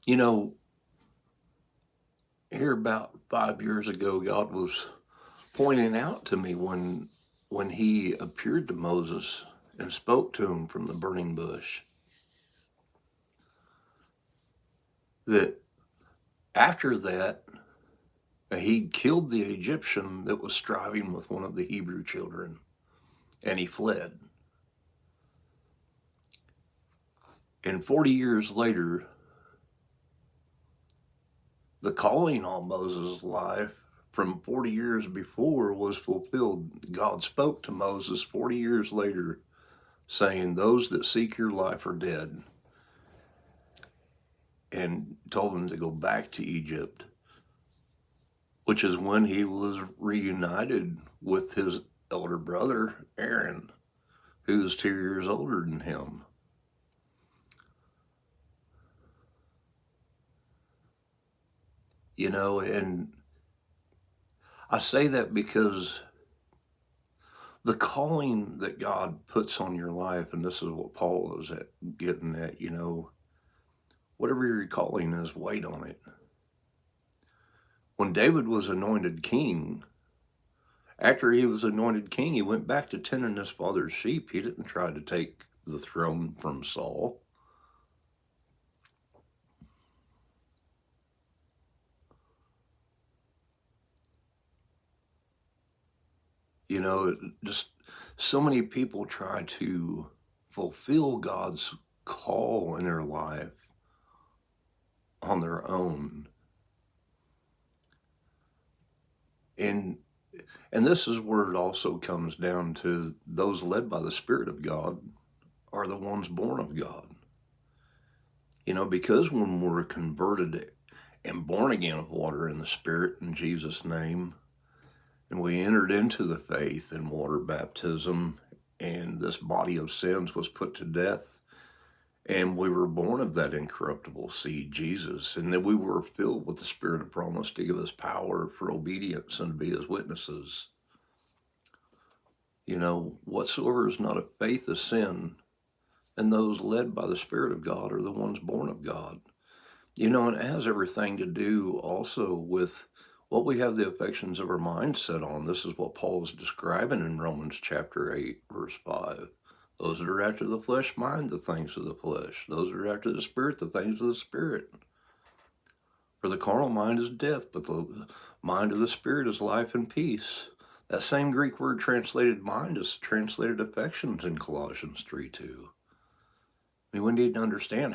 You know, here about 5 years ago, God was pointing out to me when he appeared to Moses and spoke to him from the burning bush that after that he killed the Egyptian that was striving with one of the Hebrew children and he fled. And 40 years later, the calling on Moses' life from 40 years before was fulfilled. God spoke to Moses 40 years later, saying, "Those that seek your life are dead," and told him to go back to Egypt, which is when he was reunited with his elder brother, Aaron, who's 2 years older than him. And I say that because the calling that God puts on your life, and this is what Paul is getting at, whatever your calling is, wait on it. When David was anointed king, after he was anointed king, he went back to tending his father's sheep. He didn't try to take the throne from Saul. Just so many people try to fulfill God's call in their life on their own. And this is where it also comes down to those led by the Spirit of God are the ones born of God. Because when we're converted and born again of water and the Spirit in Jesus' name, and we entered into the faith and water baptism, and this body of sins was put to death, and we were born of that incorruptible seed, Jesus, and then we were filled with the Spirit of promise to give us power for obedience and to be his witnesses. Whatsoever is not of faith is sin, and those led by the Spirit of God are the ones born of God. And it has everything to do also with what we have the affections of our mind set on. This is what Paul is describing in Romans chapter 8, verse 5. Those that are after the flesh mind the things of the flesh. Those that are after the Spirit, the things of the Spirit. For the carnal mind is death, but the mind of the Spirit is life and peace. That same Greek word translated mind is translated affections in Colossians 3:2. We need to understand